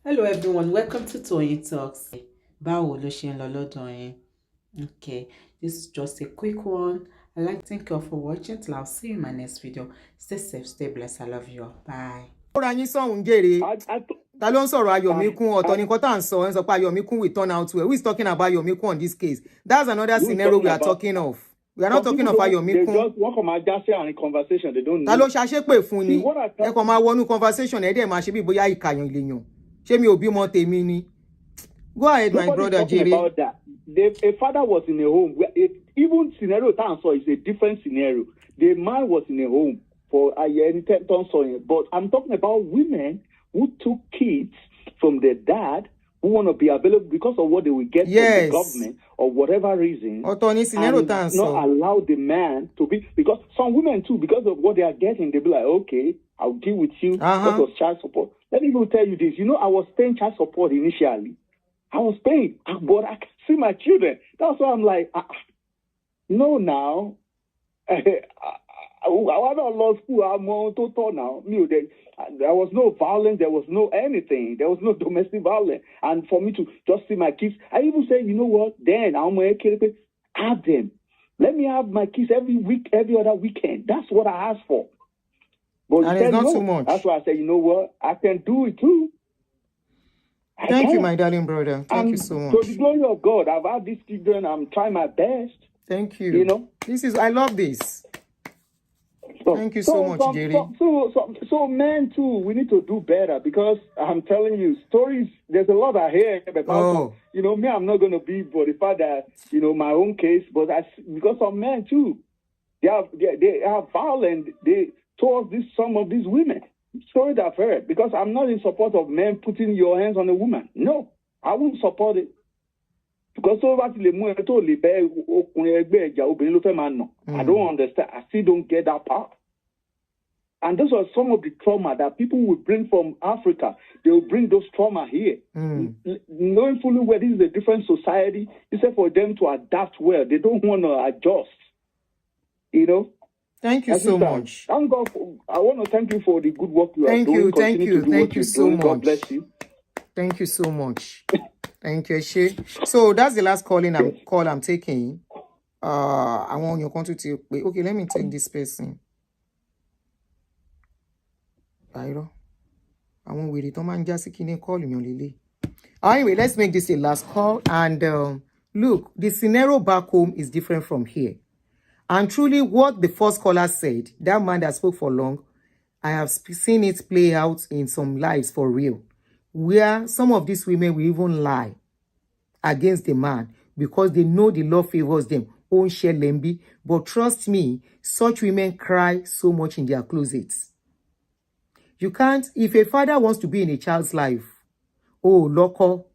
Hello everyone, welcome to Toyeen Talks. Báwo ló ṣe ń lọ lọ́dọ̀ yín? Okay, this is just a quick one. I'd like to thank you all for watching. Till I'll see you in my next video. Stay safe, stay blessed. I love you all. Bye. Ó yín sọ̀hún jèrè. Ta ló ń sọ̀rọ̀ Ayọ̀míkún ọ̀tọ̀ nìkan tá à ń sọ ẹ̀ ń sọ pé Ayọ̀míkún will turn out well. Who is talking about Ayọ̀míkún on this case? That's another scenario we are talking of. We are not talking of Ayọ̀míkún. They just walk on my just and conversation. They don't know. Ta ló ṣàṣépè fún ni? Ẹ kàn máa wọnú conversation ẹ̀ dẹ̀ máa ṣe bí bóyá ìkàyàn lèèyàn. Ṣé mi ò bímọ tèmi ni? Go ahead, my brother Jerry. About that. A father was in a home. Even scenario so is a different scenario. The man was in a home for a year, but I'm talking about women who took kids from their dad who want to be available because of what they will get from the government or whatever reason. And not allow the man to be, because some women too, because of what they are getting, they'll be like, okay, I'll deal with you because of child support. Let me even tell you this. You know, I was paying child support initially. I was paying, but I can see my children. That's why I'm like, no, now. I was not law school. I'm on total now. There was no violence. There was no anything. There was no domestic violence. And for me to just see my kids, I even say, you know what? Then I'm going to have them. Let me have my kids every week, every other weekend. That's what I asked for. But and it's not no. Too much. That's why I said, you know what? I can do it too. Thank you, my darling brother. Thank you so much. To the glory of God, I've had these children. I'm trying my best. Thank you. You know, I love this. Thank you so much, Jerry. So men too, we need to do better, because I'm telling you, stories. There's a lot I hear about. You know, me, I'm not going to be for the fact that, you know, my own case, but because of men too, they are violent. Towards some of these women. Story that I've heard, because I'm not in support of men putting your hands on a woman. No, I won't support it. Because I don't understand. I still don't get that part. And those are some of the trauma that people will bring from Africa. They will bring those trauma here. Knowing fully well this is a different society, except for them to adapt well. They don't want to adjust. You know? Thank you so much. Thank God. I want to thank you for the good work you are doing. Thank you so much. God bless you. Thank you so much. Thank you, She. So that's the last call I'm taking. I want your contact to okay, let me take this person. I want with it. Call me. Anyway, let's make this a last call. And look, the scenario back home is different from here. And truly, what the first caller said, that man that spoke for long, I have seen it play out in some lives for real, where some of these women will even lie against the man because they know the law favors them. Own share lembi. But trust me, such women cry so much in their closets. You can't, if a father wants to be in a child's life, oh, loco,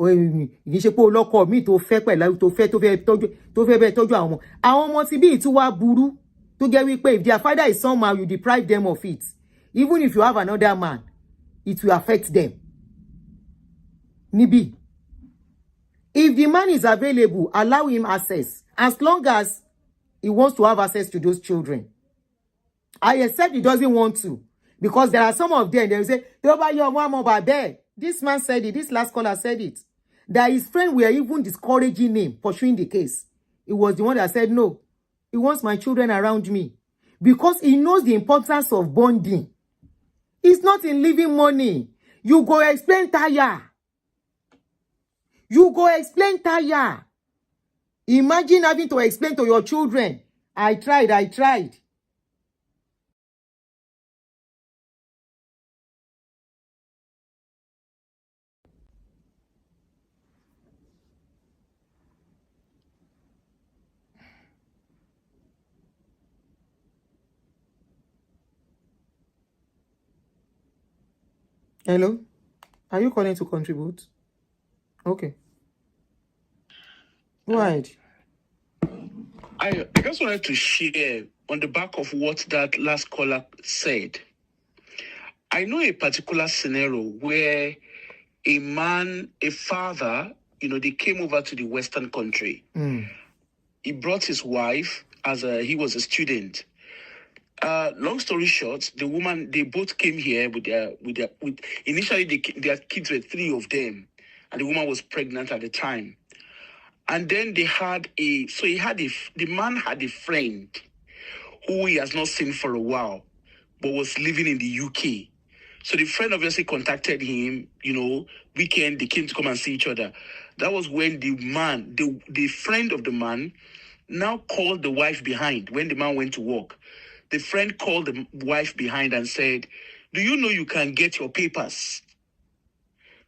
ìṣe pé olọ́kọ mi tó fẹ́ pẹ̀lú tó fẹ́ bẹ́ẹ̀ tọ́jú àwọn ọmọ tí bí ìtúwà burú tó jẹ́ wípé if their father is somehow you deprive them of it, even if you have another man, it will affect them. Nibi, if the man is available, allow him access as long as he wants to have access to those children. I accept he doesn't want to, because there are some of them, they will say, this man said it, this last caller said it, that his friend were even discouraging him pursuing the case. It was the one that said, no, he wants my children around me. Because he knows the importance of bonding. It's not in leaving money. You go explain tire. You go explain tire. Imagine having to explain to your children, I tried. Hello? Are you calling to contribute? Okay. Go ahead. I just wanted to share on the back of what that last caller said. I know a particular scenario where a father, they came over to the Western country. He brought his wife he was a student. Long story short, the woman, they both came here with initially their kids were 3 of them, and the woman was pregnant at the time. And then the man had a friend who he has not seen for a while, but was living in the UK. So the friend obviously contacted him, weekend, they came to come and see each other. That was when the man, the friend of the man, now called the wife behind when the man went to work. The friend called the wife behind and said, do you know you can get your papers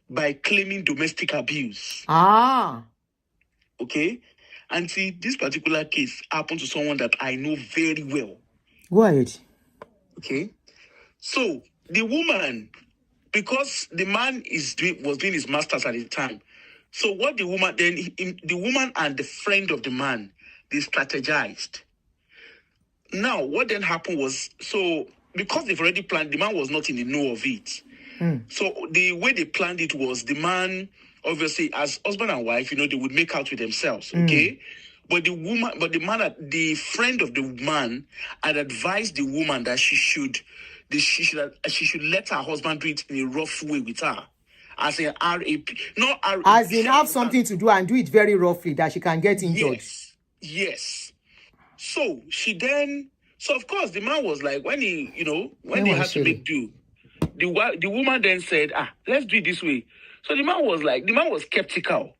by claiming domestic abuse? Okay? And see, this particular case happened to someone that I know very well. Go ahead. Okay? So, the woman, because the man was doing his master's at the time, so what the woman, the woman and the friend of the man, they strategized. Now, what then happened was, so because they've already planned, the man was not in the know of it. So the way they planned it was the man, obviously, as husband and wife, they would make out with themselves, okay? But the friend of the man had advised the woman that she should let her husband do it in a rough way with her. As an RAP, not RAP. As in have something to do and do it very roughly that she can get injured. Yes. So of course the man was like, when he had to make do, the woman then said, let's do it this way. So the man was skeptical.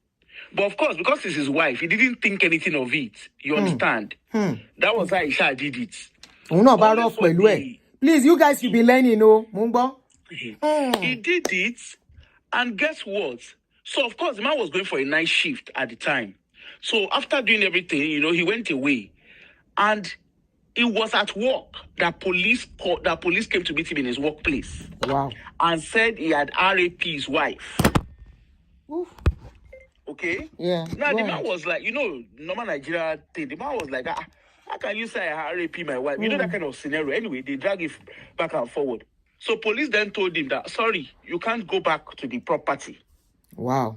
But of course, because it's his wife, he didn't think anything of it. You understand? That was how he did it. Please, you guys should be learning, Mumbo. He did it, and guess what? So of course, the man was going for a night shift at the time. So after doing everything, he went away. And it was at work that police came to meet him in his workplace. Wow. And said he had RAP his wife. Oof. Okay? Yeah. Now, the man was like, normal Nigeria thing. The man was like, how can you say I RAP my wife? You know that kind of scenario. Anyway, they drag it back and forward. So police then told him that, sorry, you can't go back to the property. Wow.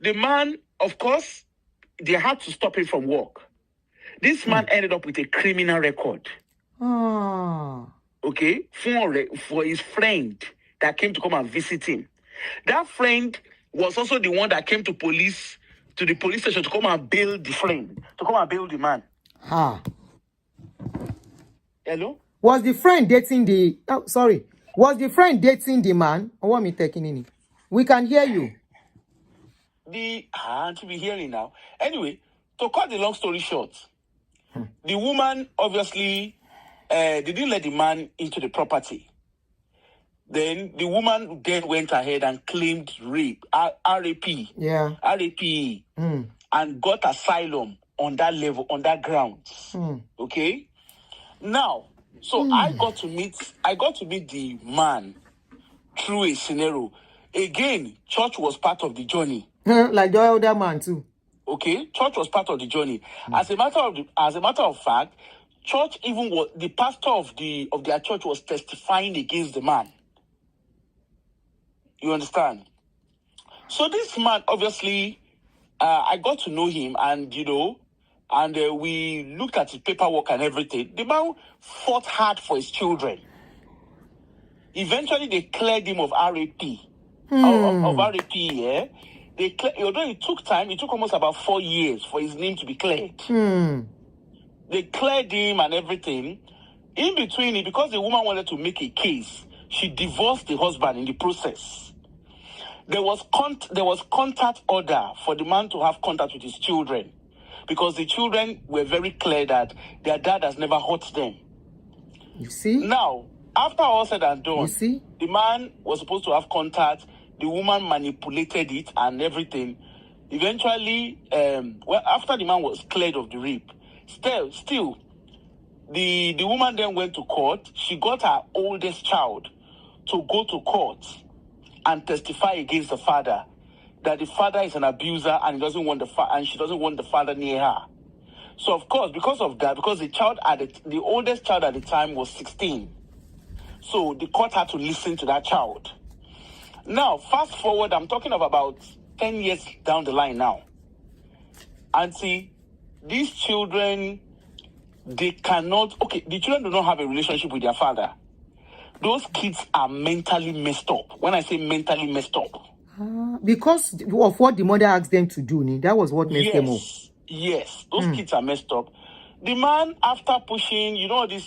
The man, of course, they had to stop him from work. This man ended up with a criminal record. Okay? For his friend that came to come and visit him. That friend was also the one that came to the police station to come and bail the friend, to come and bail the man. Hello? Was the friend dating the... Oh, sorry. Was the friend dating the man? Or what me taking in? We can hear you. Aunty be hearing now. Anyway, to cut the long story short, the woman obviously didn't let the man into the property. Then the woman then went ahead and claimed rape, RAP. Yeah. RAPE. And got asylum on that level, on that grounds. Okay? Now, so I got to meet the man through a scenario. Again, church was part of the journey. Like the other man too. Okay, church was part of the journey. As a matter of fact, church even was the pastor of their church was testifying against the man. You understand? So this man, obviously, I got to know him, and we looked at his paperwork and everything. The man fought hard for his children. Eventually, they cleared him of RAP. Of RAP, yeah. Although it took time, it took almost about 4 years for his name to be cleared. They cleared him and everything. In between, because the woman wanted to make a case, she divorced the husband in the process. There was contact order for the man to have contact with his children, because the children were very clear that their dad has never hurt them. You see? Now, after all said and done, You see? the man was supposed to have contact. The woman manipulated it and everything. Eventually, after the man was cleared of the rape, still, the woman then went to court. She got her oldest child to go to court and testify against the father, that the father is an abuser and he doesn't want and she doesn't want the father near her. So of course, because of that, because the oldest child at the time was 16, so the court had to listen to that child. Now, fast forward, I'm talking of about 10 years down the line now. And see, these children, they cannot. Okay, the children do not have a relationship with their father. Those kids are mentally messed up. When I say mentally messed up, because of what the mother asked them to do, that was what messed them up. Yes, those kids are messed up. The man, after pushing, you know this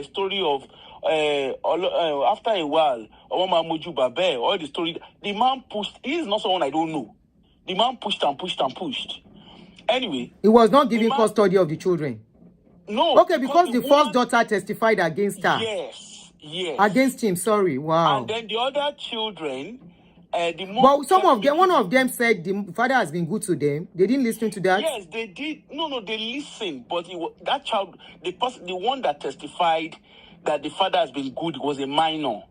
story of after a while, all the story, the man pushed. He is not someone I don't know. The man pushed and pushed and pushed. Anyway, he was not giving custody of the children. No. Okay, because the first daughter testified against her. Yes. Against him, sorry. Wow. And then the other children, the mom. But one of them said the father has been good to them. They didn't listen to that. Yes, they did. No, they listened. But that child, the one that testified that the father has been good was a minor.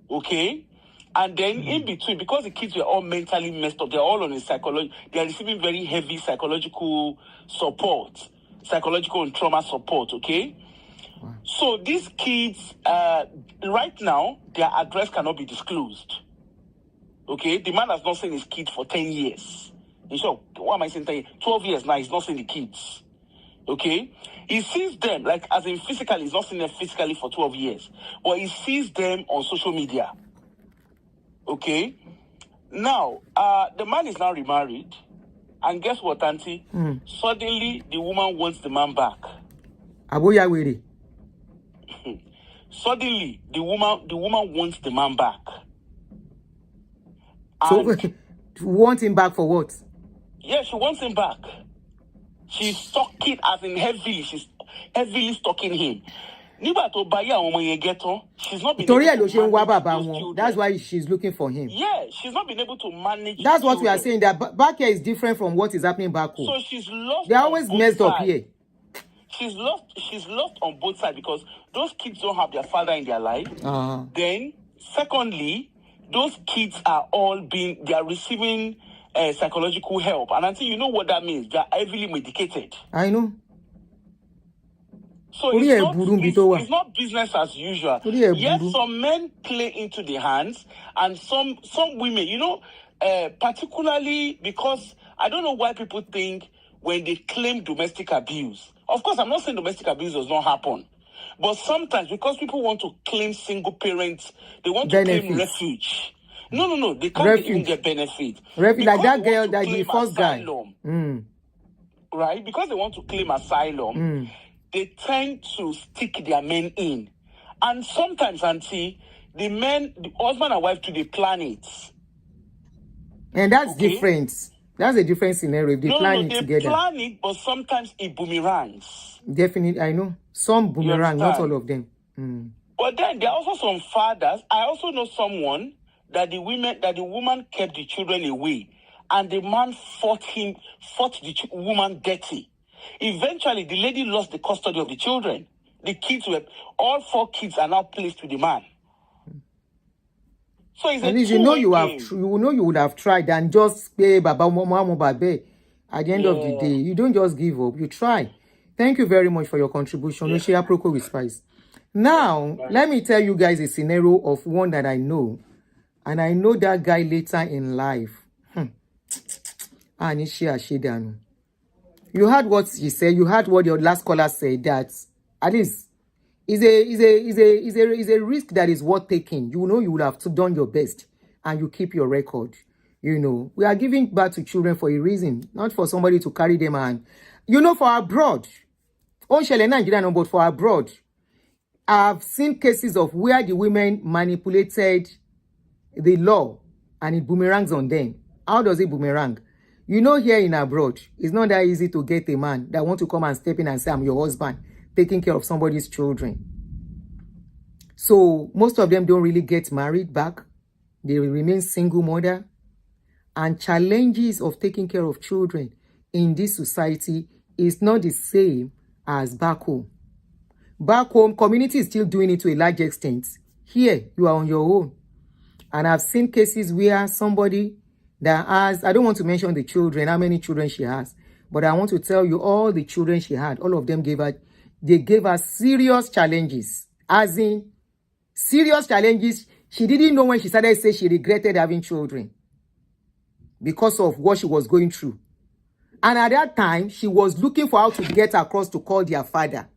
Okay? And then in between, because the kids were all mentally messed up, they're all on a psychology, they're receiving very heavy psychological support, psychological and trauma support, okay? Wow. So these kids, right now, their address cannot be disclosed. Okay? The man has not seen his kids for 10 years. In short, what am I saying? 10 years? 12 years now, he's not seen the kids. Okay? He sees them, like as in physically, he's not seen them physically for 12 years. But he sees them on social media. Okay? Now, the man is now remarried. And guess what, Auntie? Suddenly, the woman wants the man back. Aboya Wiri. Suddenly, the woman wants the man back. So, want him back for what? Yeah, she wants him back. She's stalking, as in heavily. She's heavily stalking him. She's not been able to manage. That's why she's looking for him. Yeah, she's not been able to manage. That's what we are saying. That back here is different from what is happening back home. So she's lost. They're always messed up here. She's lost on both sides because those kids don't have their father in their life. Then, secondly, those kids are they are receiving psychological help. And until you know what that means, they are heavily medicated. I know. So it's not business as usual. Yes, some men play into the hands, and some women, particularly because I don't know why people think when they claim domestic abuse. Of course, I'm not saying domestic abuse does not happen. But sometimes, because people want to claim single parents, they want to claim refuge. No, they can't even get benefit. Refuge, like that girl, that the first guy. Right? Because they want to claim asylum, they tend to stick their men in. And sometimes, Auntie, the husband and wife, they plan it. And that's different. That's a different scenario if they plan it together. They plan it, but sometimes it boomerangs. Definitely, I know. Some boomerang, not all of them. But then there are also some fathers. I also know someone that the woman kept the children away, and the man fought the woman dirty. Eventually, the lady lost the custody of the children. All 4 kids are now placed with the man. So it's at least you would have tried and just pay Baba Mama Babe. At the end of the day, you don't just give up. You try. Thank you very much for your contribution. We share Proko with Spice. Now, let me tell you guys a scenario of one that I know. And I know that guy later in life. You heard what he said. You heard what your last caller said. That at least is a risk that is worth taking. You know you would have done your best, and you keep your record. We are giving birth to children for a reason, not for somebody to carry them and for abroad. But for abroad, I've seen cases of where the women manipulated the law and it boomerangs on them. How does it boomerang? Here in abroad, it's not that easy to get a man that want to come and step in and say, I'm your husband, taking care of somebody's children. So most of them don't really get married back. They remain single mother. And challenges of taking care of children in this society is not the same as back home. Back home, community is still doing it to a large extent. Here, you are on your own. And I've seen cases where somebody that has, I don't want to mention the children, how many children she has, but I want to tell you all the children she had, all of them gave her serious challenges. As in, serious challenges. She didn't know when she started to say she regretted having children because of what she was going through. And at that time, she was looking for how to get across to call their father.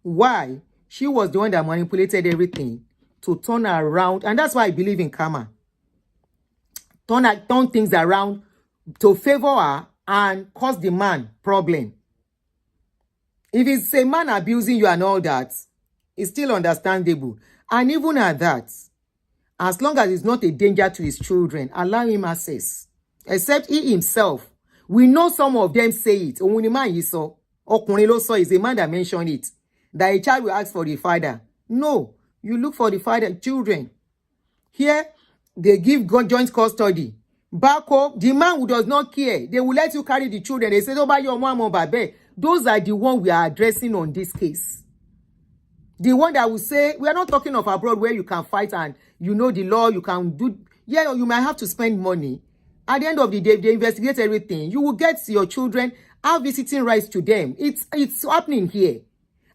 Why? She was the one that manipulated everything to turn her around. And that's why I believe in karma. Turn things around to favor her and cause the man problem. If it's a man abusing you and all that, it's still understandable. And even at that, as long as it's not a danger to his children, allow him access. Except he himself. We know some of them say it. Okunrin ló sọ is a man that mentioned it. That a child will ask for the father. No, you look for the father, children. Here, they give joint custody. Back home, the man who does not care, they will let you carry the children. They say, "Oh, your mom, babe." Those are the ones we are addressing on this case. The one that will say, we are not talking of abroad where you can fight and you know the law, you can do, yeah, you might have to spend money. At the end of the day, if they investigate everything, you will get your children, have visiting rights to them. It's happening here.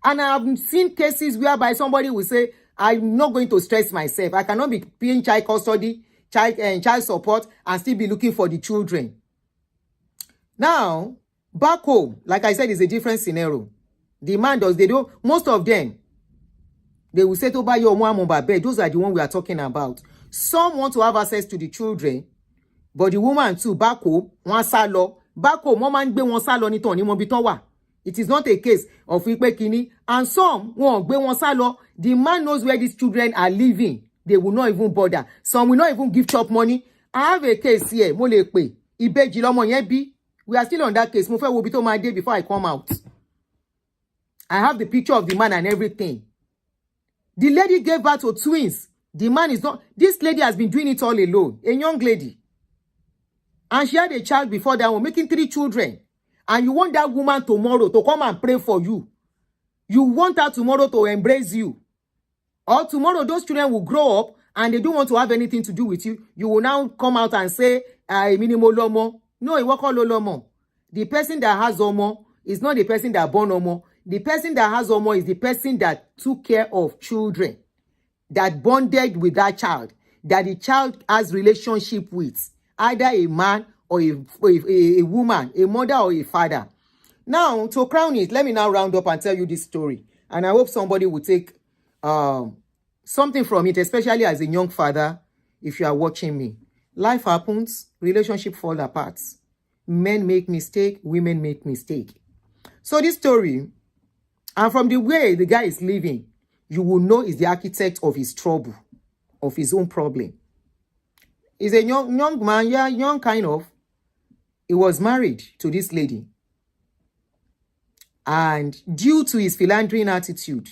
And I've seen cases whereby somebody will say, I'm not going to stress myself. I cannot be paying child custody, child support, and still be looking for the children. Now, back home, like I said, is a different scenario. The man does, most of them, they will say to buy your mom bed. Those are the ones we are talking about. Some want to have access to the children, but the woman too, back home, one salo. Back home, woman be one salo ni ton ni mo biton wa. It is not a case of ipe kini. And some won't be one salo. The man knows where these children are living. They will not even bother. Some will not even give chop money. I have a case here. Mo le pe. Ibeji lomo yen bi. We are still on that case. Mo fe wo bito my day before I come out. I have the picture of the man and everything. The lady gave birth to twins. The man is not. This lady has been doing it all alone. A young lady. And she had a child before that one, making 3 children. And you want that woman tomorrow to come and pray for you. You want her tomorrow to embrace you. Or tomorrow those children will grow up and they don't want to have anything to do with you. You will now come out and say, minimal lomo. No, it won't call lomo. The person that has omo is not the person that born omo. The person that has omo is the person that took care of children. That bonded with that child. That the child has relationship with. Either a man or a woman, a mother or a father. Now, to crown it, let me now round up and tell you this story. And I hope somebody will take something from it, especially as a young father, if you are watching me. Life happens, relationship fall apart. Men make mistake, women make mistake. So this story, and from the way the guy is living, you will know he's the architect of his trouble, of his own problem. He's a young man, yeah, young kind of. He was married to this lady. And due to his philandering attitude,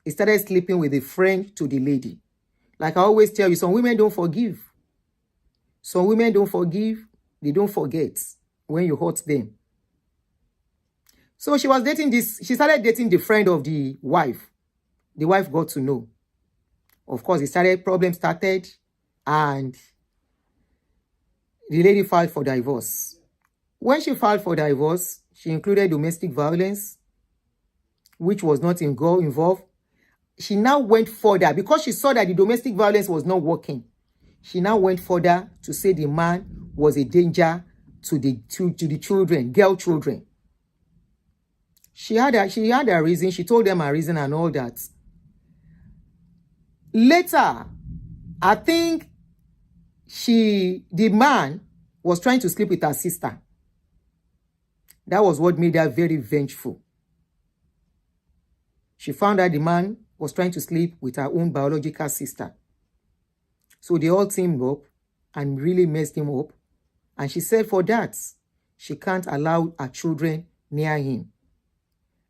he started sleeping with a friend to the lady. Like I always tell you, some women don't forgive. Some women don't forgive, they don't forget when you hurt them. So she started dating the friend of the wife. The wife got to know. Of course, problems started. And the lady filed for divorce. When she filed for divorce, she included domestic violence, which was not involved. She now went further because she saw that the domestic violence was not working. She now went further to say the man was a danger to the children, girl children. She had a reason. She told them a reason and all that. Later, I think the man was trying to sleep with her sister. That was what made her very vengeful. She found out the man was trying to sleep with her own biological sister. So they all teamed up and really messed him up. And she said for that, she can't allow her children near him.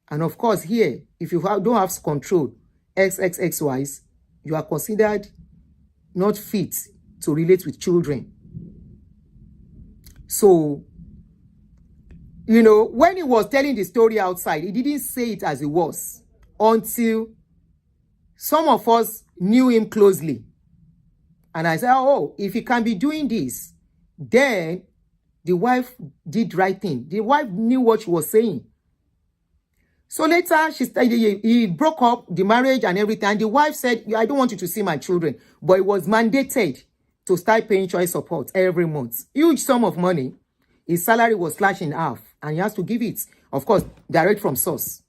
And of course here, if you don't have control, XXXYs, you are considered not fit to relate with children. So, you know, when he was telling the story outside, he didn't say it as it was until some of us knew him closely. And I said, oh, if he can be doing this, then the wife did right thing. The wife knew what she was saying. So later, he broke up the marriage and everything. And the wife said, I don't want you to see my children. But it was mandated to start paying child support every month. Huge sum of money. His salary was slashed in half. And he has to give it, of course, direct from source.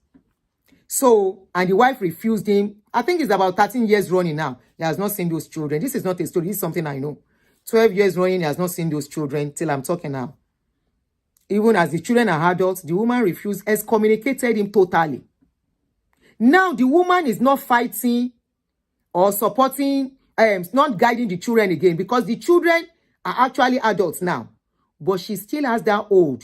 So, and the wife refused him. I think it's about 13 years running now. He has not seen those children. This is not a story. This is something I know. 12 years running, he has not seen those children till I'm talking now. Even as the children are adults, the woman refused, excommunicated him totally. Now, the woman is not fighting or supporting, not guiding the children again, because the children are actually adults now. But she still has that old.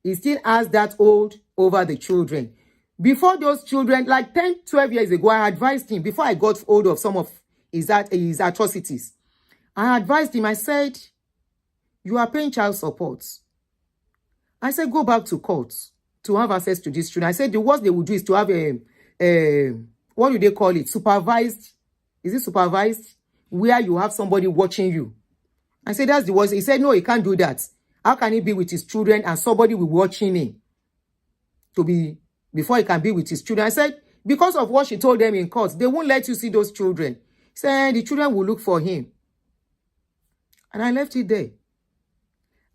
He still has that old over the children. Before those children, like 10, 12 years ago, I advised him, before I got hold of some of his atrocities, I advised him, I said, you are paying child support. I said, go back to court to have access to these children. I said, the worst they would do is to have what do they call it? Supervised. Is it supervised? Where you have somebody watching you. I said, that's the worst. He said, no, he can't do that. How can he be with his children and somebody will be watching him before he can be with his children? I said, because of what she told them in court, they won't let you see those children. He said, the children will look for him. And I left it there.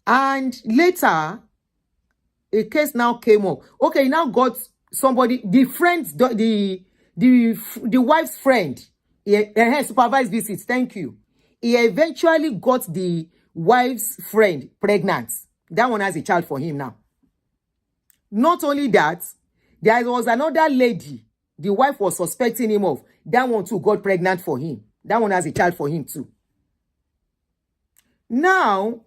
And later, a case now came up. Okay, now got somebody, the friend, the wife's friend, supervised visits, thank you. He eventually got the wife's friend pregnant. That one has a child for him now. Not only that, there was another lady the wife was suspecting him of. That one too got pregnant for him. That one has a child for him too. Now,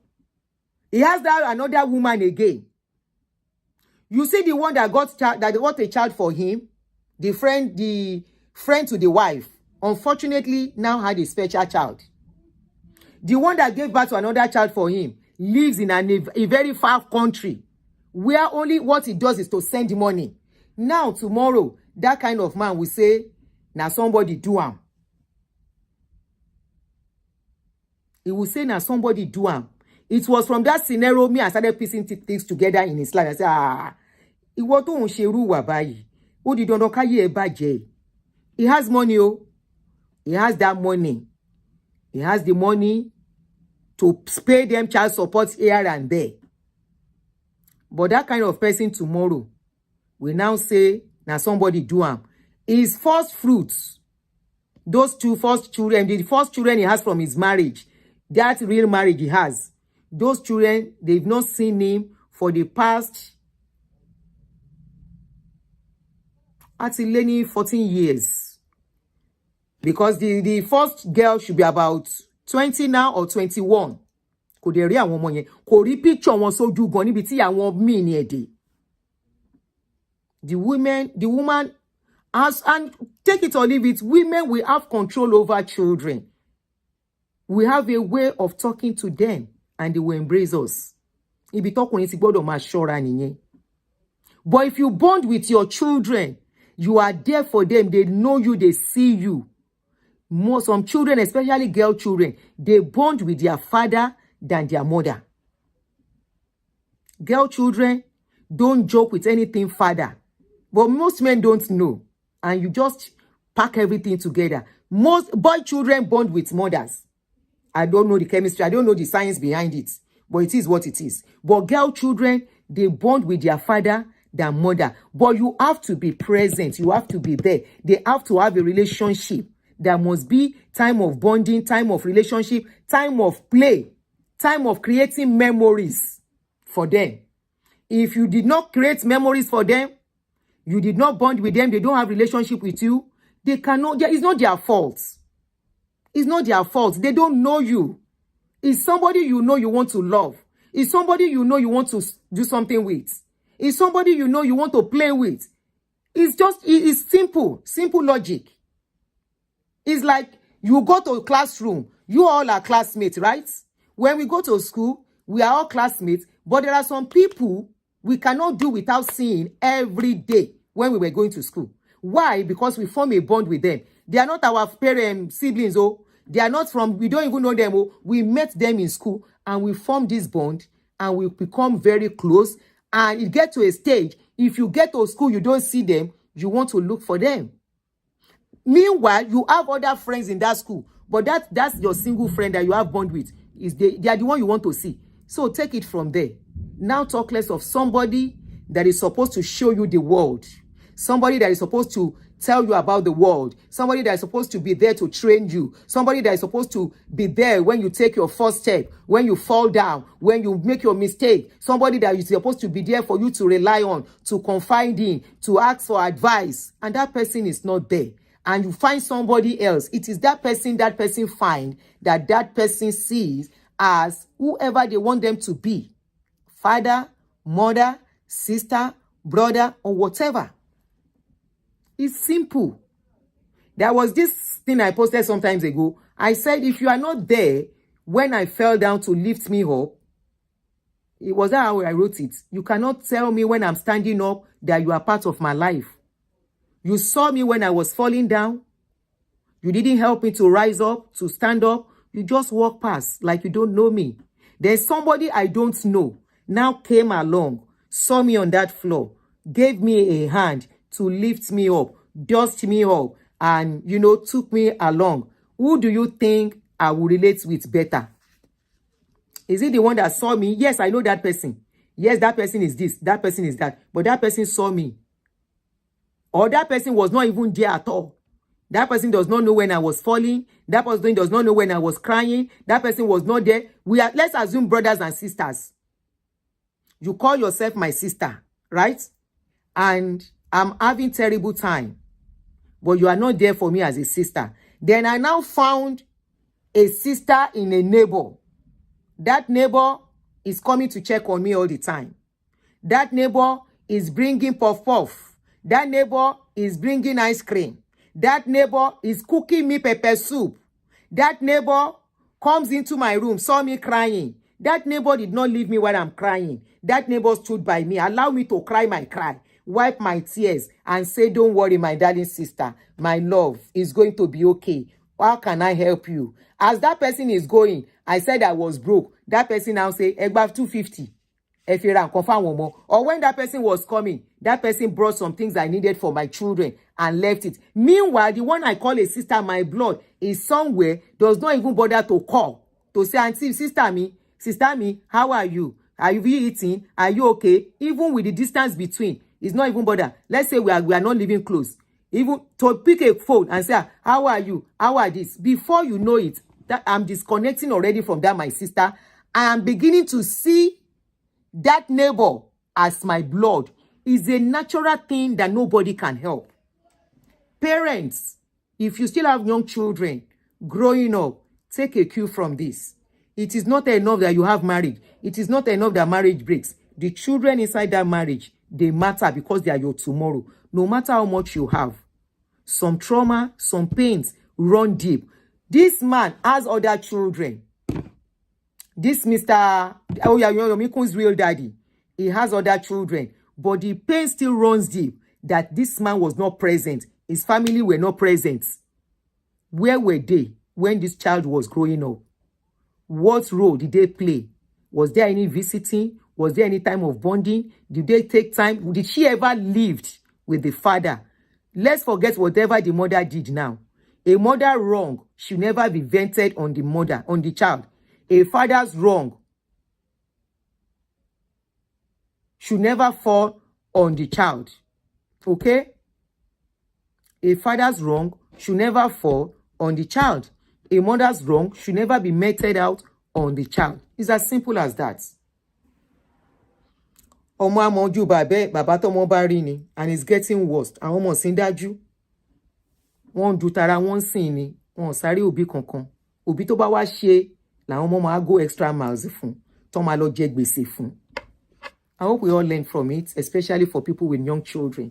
he has that another woman again. You see the one that got a child for him, the friend to the wife, unfortunately now had a special child. The one that gave birth to another child for him lives in a very far country where only what he does is to send money. Now, tomorrow, that kind of man will say, now somebody do him. He will say, now somebody do him. It was from that scenario me I started piecing things together in his life. I said, ìwọ tó ń ṣerú wà báyìí. Ó di dandan káyé ẹ bàjẹ́. He has money, oh. He has that money. He has the money to pay them child support here and there. But that kind of person tomorrow will now say, now somebody do him. His first fruits, those two first children, the first children he has from his marriage, that real marriage he has, those children, they've not seen him for the past, actually 14 years. Because the first girl should be about 20 now or 21. Kò dẹ̀ rí àwọn ọmọ yẹn. Kò rí picture wọn sójú gan níbi tí àwọn míì ní èdè. The woman has, and take it or leave it, women will have control over children. We have a way of talking to them and they will embrace us. Ibi tọ́kùnrin ti gbọ́dọ̀ máa ṣọ́ra nìyẹn. But if you bond with your children, you are there for them. They know you, they see you. Some children, especially girl children, they bond with their father than their mother. Girl children don't joke with anything father. But most men don't know. And you just pack everything together. Most boy children bond with mothers. I don't know the chemistry. I don't know the science behind it. But it is what it is. But girl children, they bond with their father than mother. But you have to be present. You have to be there. They have to have a relationship. There must be time of bonding, time of relationship, time of play, time of creating memories for them. If you did not create memories for them, you did not bond with them, they don't have relationship with you, they cannot, it's not their fault. It's not their fault. They don't know you. It's somebody you know you want to love. It's somebody you know you want to do something with. It's somebody you know you want to play with. It's simple logic. It's like you go to a classroom. You all are classmates, right? When we go to school, we are all classmates. But there are some people we cannot do without seeing every day when we were going to school. Why? Because we form a bond with them. They are not our parents, siblings, oh. They are not from, we don't even know them, oh. We met them in school and we form this bond and we become very close. And it gets to a stage, if you get to school, you don't see them, you want to look for them. Meanwhile, you have other friends in that school, but that's your single friend that you have bond with. They are the one you want to see. So take it from there. Now talk less of somebody that is supposed to show you the world, somebody that is supposed to tell you about the world, somebody that is supposed to be there to train you, somebody that is supposed to be there when you take your first step, when you fall down, when you make your mistake, somebody that is supposed to be there for you to rely on, to confide in, to ask for advice, and that person is not there. And you find somebody else. It is that person find that person sees as whoever they want them to be. Father, mother, sister, brother, or whatever. It's simple. There was this thing I posted some times ago. I said, if you are not there when I fell down to lift me up, it was how I wrote it. You cannot tell me when I'm standing up that you are part of my life. You saw me when I was falling down. You didn't help me to rise up, to stand up. You just walk past like you don't know me. There's somebody I don't know now came along, saw me on that floor, gave me a hand to lift me up, dust me up, and, took me along. Who do you think I will relate with better? Is it the one that saw me? Yes, I know that person. Yes, that person is this, that person is that. But that person saw me. Or that person was not even there at all. That person does not know when I was falling. That person does not know when I was crying. That person was not there. Let's assume brothers and sisters. You call yourself my sister, right? And I'm having terrible time. But you are not there for me as a sister. Then I now found a sister in a neighbor. That neighbor is coming to check on me all the time. That neighbor is bringing puff-puff. That neighbor is bringing ice cream. That neighbor is cooking me pepper soup. That neighbor comes into my room, saw me crying. That neighbor did not leave me while I'm crying. That neighbor stood by me, allowed me to cry my cry, wipe my tears, and say, don't worry, my darling sister. My love is going to be okay. How can I help you? As that person is going, I said I was broke. That person now say, Egba 250. If you ran, confirm one more. Or when that person was coming, that person brought some things I needed for my children and left it. Meanwhile, the one I call a sister, my blood, is somewhere, does not even bother to call. To say, Aunty, sister me, how are you? Are you eating? Are you okay? Even with the distance between, it's not even bother. Let's say we are not living close. Even to pick a phone and say, how are you? How are this? Before you know it, that I'm disconnecting already from that, my sister. I am beginning to see that neighbor as my blood. Is a natural thing that nobody can help. Parents, if you still have young children growing up, take a cue from this. It is not enough that you have marriage. It is not enough that marriage breaks. The children inside that marriage, they matter because they are your tomorrow. No matter how much you have. Some trauma, some pains run deep. This man has other children. This Mr. Yomikun's real daddy, he has other children. But the pain still runs deep that this man was not present. His family were not present. Where were they when this child was growing up? What role did they play? Was there any visiting? Was there any time of bonding? Did they take time? Did she ever lived with the father? Let's forget whatever the mother did now. A mother wrong should never be vented on the mother, on the child. A father's wrong should never fall on the child. Okay? A father's wrong should never fall on the child. A mother's wrong should never be meted out on the child. It's as simple as that. Ọmọ amọ̀jú bàbá tọ́mọ bá rí ni, and it's getting worse. Àwọn ọmọ sì ń dájú. Wọ́n du tara wọ́n sìn ni. Wọ́n sáré òbí kankan. Òbí tó bá wá ṣe làwọn ọmọ máa go extra miles fún. Tó máa lọ jẹ gbèsè fún. I hope we all learn from it, especially for people with young children.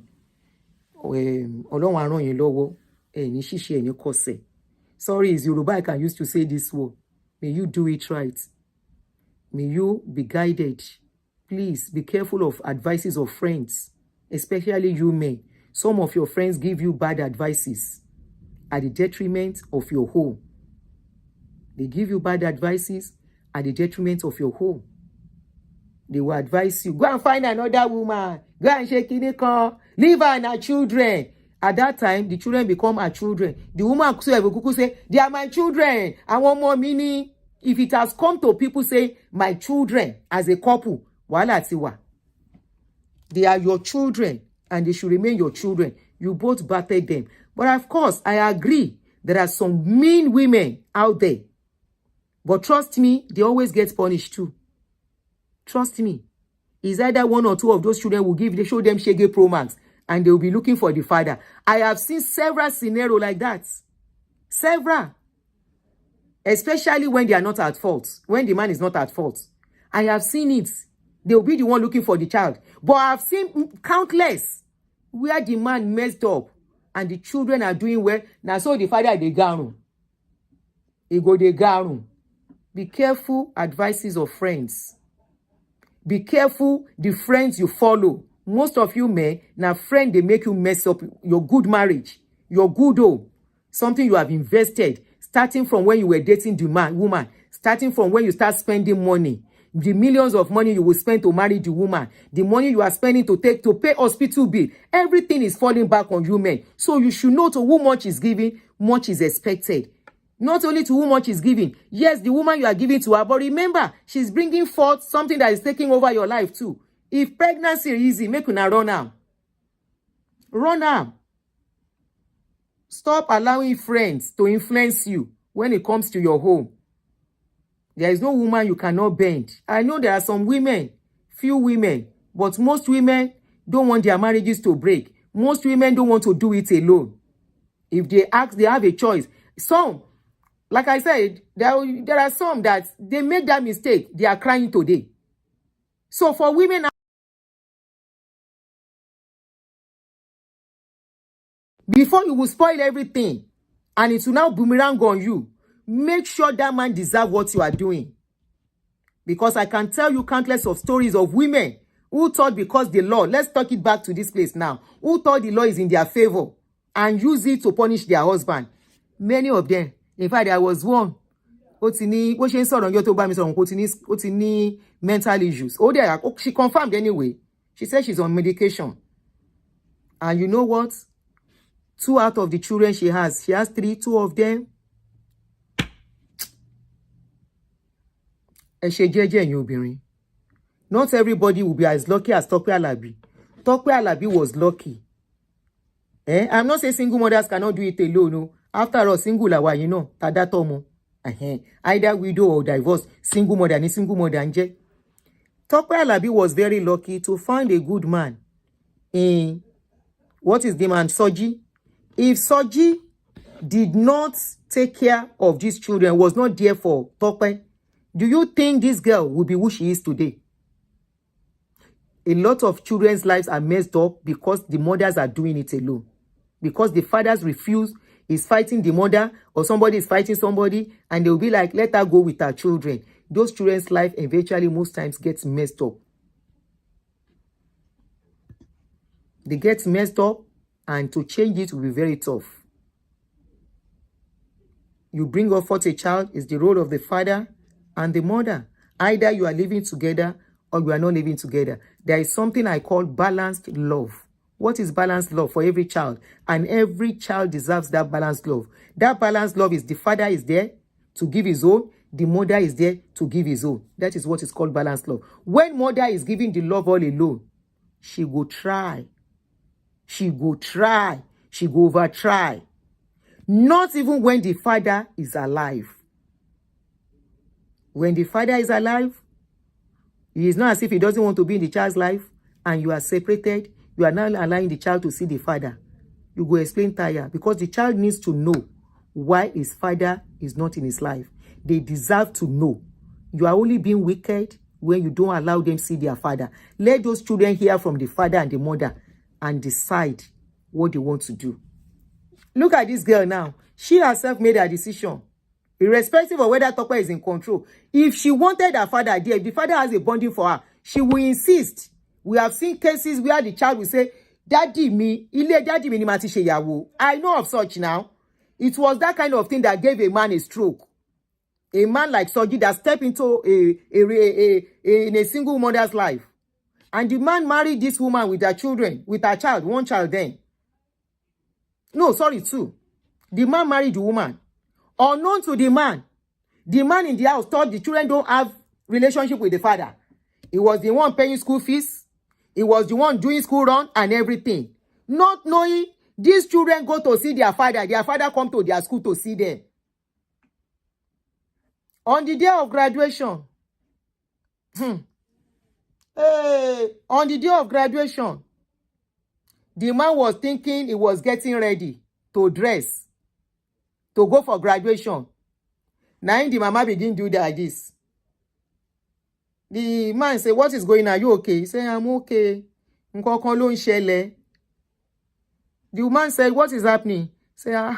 Ọlọ́run á ràn yín lọ́wọ́. Ní ṣíṣe ní kọsẹ̀. Sorry, it's Yoruba I can use to say this word. May you do it right. May you be guided. Please be careful of advices of friends, especially you men. Some of your friends give you bad advices at the detriment of your home. They give you bad advices at the detriment of your home. They will advise you, go and find another woman, go and shake it, leave her and her children. At that time, the children become her children. The woman could say, they are my children. I want more meaning. If it has come to people say, my children, as a couple, wala tiwa. They are your children and they should remain your children. You both battered them. But of course, I agree. There are some mean women out there. But trust me, they always get punished too. Trust me. It's either one or two of those children will show them Shege Pro Max and they will be looking for the father. I have seen several scenarios like that. Several. Especially when they are not at fault. When the man is not at fault. I have seen it. They will be the one looking for the child. But I've seen countless where the man messed up and the children are doing well. Now so the father they garu. He go they garu. Be careful advices of friends. Be careful the friends you follow. Most of you men, now friend they make you mess up your good marriage, your good home, something you have invested, starting from when you were dating the woman, starting from when you start spending money, the millions of money you will spend to marry the woman, the money you are spending to pay hospital bill, everything is falling back on you men. So you should know to who much is given, much is expected. Not only to who much is giving. Yes, the woman you are giving to her, but remember, she's bringing forth something that is taking over your life too. If pregnancy is easy, make una run am. Run am. Stop allowing friends to influence you when it comes to your home. There is no woman you cannot bend. I know there are some women, few women, but most women don't want their marriages to break. Most women don't want to do it alone. If they ask, they have a choice. Some, like I said, there are some that they make that mistake. They are crying today. So for women, before you will spoil everything and it will now boomerang on you, make sure that man deserves what you are doing. Because I can tell you countless of stories of women who thought because the law, let's talk it back to this place now, who thought the law is in their favor and use it to punish their husband. Many of them. In fact, there was one. Mental issues. She confirmed anyway. She said she's on medication. And you know what? 2 out of the children she has 3, 2 of them. Not everybody will be as lucky as Tope Alabi. Tope Alabi was lucky. I'm not saying single mothers cannot do it alone. No. After all, single lawa, you know, tadatomo. Either widow or divorced, single mother ni single mother anje. Tope Alabi was very lucky to find a good man in what is the man Soji. If Soji did not take care of these children, was not there for Tope, do you think this girl will be who she is today? A lot of children's lives are messed up because the mothers are doing it alone. Because the fathers refuse, is fighting the mother, or somebody is fighting somebody, and they'll be like, let her go with her children. Those children's life eventually most times gets messed up. They get messed up, and to change it will be very tough. You bring up forth a child is the role of the father and the mother. Either you are living together or you are not living together. There is something I call balanced love. What is balanced love for every child? And every child deserves that balanced love. That balanced love is the father is there to give his own. The mother is there to give his own. That is what is called balanced love. When mother is giving the love all alone, she go try. She go try. She go over try. Not even when the father is alive. When the father is alive, it is not as if he doesn't want to be in the child's life and you are separated. You are not allowing the child to see the father. You go explain tire because the child needs to know why his father is not in his life. They deserve to know. You are only being wicked when you don't allow them see their father. Let those children hear from the father and the mother and decide what they want to do. Look at this girl now. She herself made her decision. Irrespective of whether Tope is in control. If she wanted her father there, if the father has a bonding for her, she will insist. We have seen cases where the child will say, Daddy me, daddy me ni mati se yawo. I know of such now. It was that kind of thing that gave a man a stroke. A man like Soji that stepped into in a single mother's life. And the man married this woman with her children, with her child, one child then. No, sorry, 2. The man married the woman. Unknown to the man in the house thought the children don't have relationship with the father. He was the one paying school fees. He was the one doing school run and everything. Not knowing these children go to see their father. Their father come to their school to see them. On the day of graduation, on the day of graduation, the man was thinking he was getting ready to dress, to go for graduation. Now the mama begin do that like this. The man say, what is going on? Are you okay? He say, I'm okay. Nǹkan ló ń ṣẹlẹ̀. The woman said, what is happening? Say, I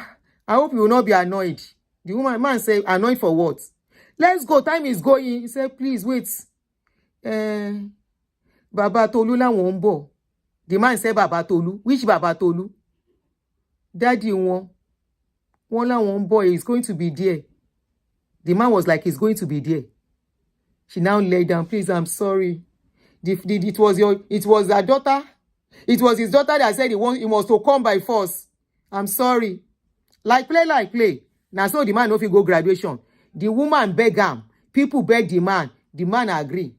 hope you will not be annoyed. The man said, annoyed for what? Let's go. Time is going. He said, please wait. Baba Tolu làwọn ń bọ̀. The man said, Baba Tolu. Which Baba Tolu? Daddy wọn làwọn ń bọ̀. He's going to be there. The man was like, he's going to be there. She now lay down. Please, I'm sorry. It was her daughter. It was his daughter that said he was to come by force. I'm sorry. Like play. Now so the man no fit go graduation. The woman beg him. People beg the man. The man agree.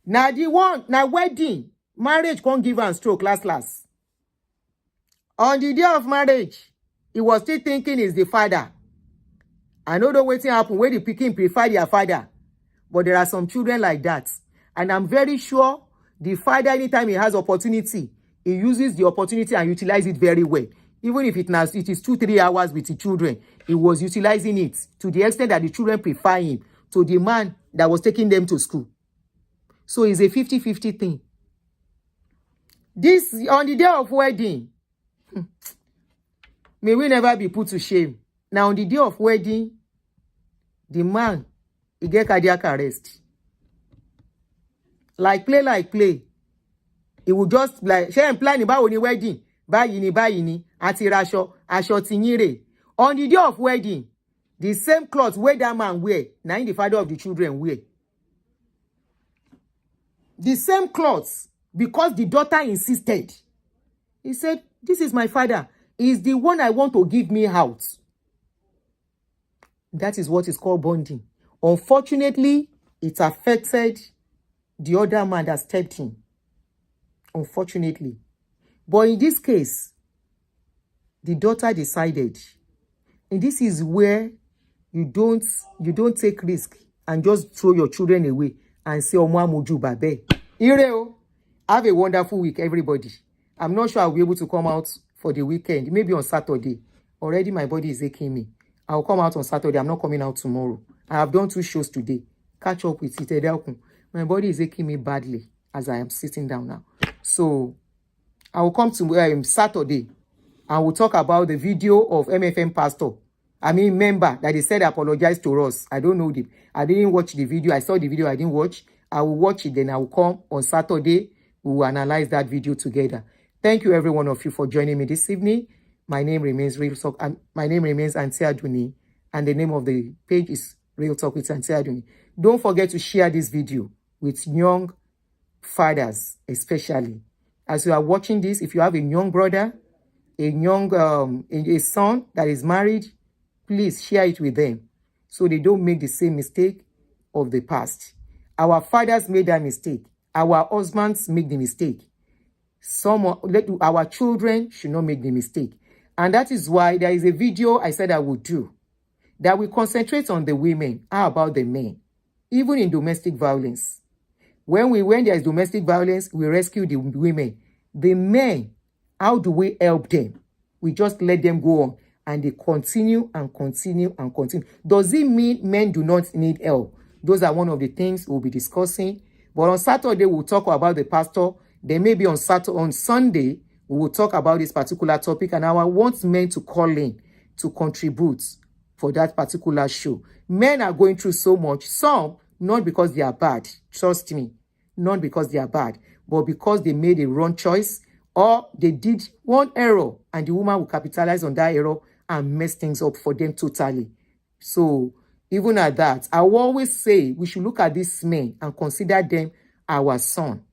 Now wedding, marriage can't give am stroke last. On the day of marriage, he was still thinking he's the father. I know wetin happen when the pikin prefer their father. But there are some children like that. And I'm very sure the father, anytime he has opportunity, he uses the opportunity and utilizes it very well. Even if it is 2-3 hours with the children, he was utilizing it to the extent that the children prefer him to the man that was taking them to school. So it's a 50-50 thing. This, on the day of wedding, may we never be put to shame. Now, on the day of wedding, the man, he get cardiac arrest. Like play. He will just like, she ain't planning about the wedding. Báyìí ni, àti raṣọ, aṣọ ti yín rè. On the day of wedding, the same clothes where that man wear, now the father of the children wear. The same clothes, because the daughter insisted. He said, this is my father. He's the one I want to give me out. That is what is called bonding. Unfortunately, it affected the other man that stepped in. Unfortunately. But in this case, the daughter decided. And this is where you don't take risk and just throw your children away and say, Omo amoju babe. Ireo, have a wonderful week, everybody. I'm not sure I'll be able to come out for the weekend. Maybe on Saturday. Already my body is aching me. I'll come out on Saturday. I'm not coming out tomorrow. I have done 2 shows today. Catch up with it. My body is aching me badly as I am sitting down now. So I will come to Saturday and we'll talk about the video of MFM pastor. Member that they said apologize to us. I don't know them. I didn't watch the video. I saw the video. I didn't watch. I will watch it. Then I will come on Saturday. We will analyze that video together. Thank you, every one of you, for joining me this evening. My name remains Real Talk. My name remains Aunty Adunni, and the name of the page is Real Talk with Aunty Adunni. Don't forget to share this video with young fathers, especially. As you are watching this, if you have a young brother, a son that is married, please share it with them so they don't make the same mistake of the past. Our fathers made that mistake. Our husbands make the mistake. Our children should not make the mistake. And that is why there is a video I said I would do that will concentrate on the women. How about the men? Even in domestic violence. When there is domestic violence, we rescue the women. The men, how do we help them? We just let them go on and they continue and continue and continue. Does it mean men do not need help? Those are one of the things we'll be discussing. But on Saturday, we'll talk about the pastor. Then maybe on Sunday, we will talk about this particular topic. And I want men to call in to contribute for that particular show. Men are going through so much. Some, not because they are bad. Trust me. Not because they are bad. But because they made a wrong choice. Or they did one error. And the woman will capitalize on that error and mess things up for them totally. So, even at that, I will always say we should look at these men and consider them our son.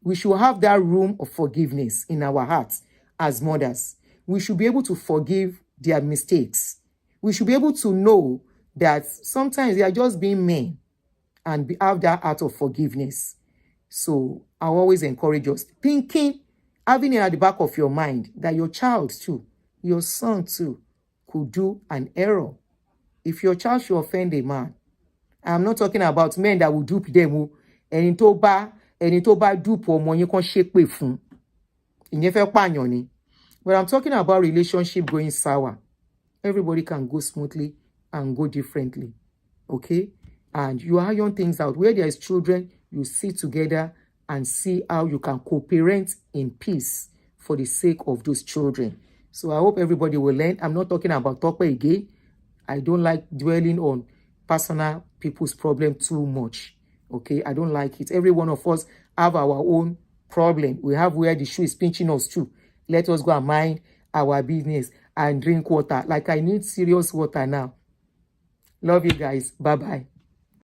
We should have that room of forgiveness in our hearts as mothers. We should be able to forgive their mistakes. We should be able to know that sometimes they are just being men and have that heart of forgiveness. So I always encourage us thinking, having it at the back of your mind that your child too, your son too, could do an error. If your child should offend a man, I'm not talking about men that will dupe them. Ẹni tó bá dupe ọmọ yín kan ṣépè fún. Ìyẹn fẹ́ pààyàn ni. But I'm talking about relationship going sour. Everybody can go smoothly and go differently. Okay? And you iron things out. Where there is children, you sit together and see how you can co-parent in peace for the sake of those children. So I hope everybody will learn. I'm not talking about Tope again. I don't like dwelling on personal people's problem too much. Okay? I don't like it. Every one of us have our own problem. We have where the shoe is pinching us too. Let us go and mind our business and drink water. Like I need serious water now. Love you guys. Bye-bye.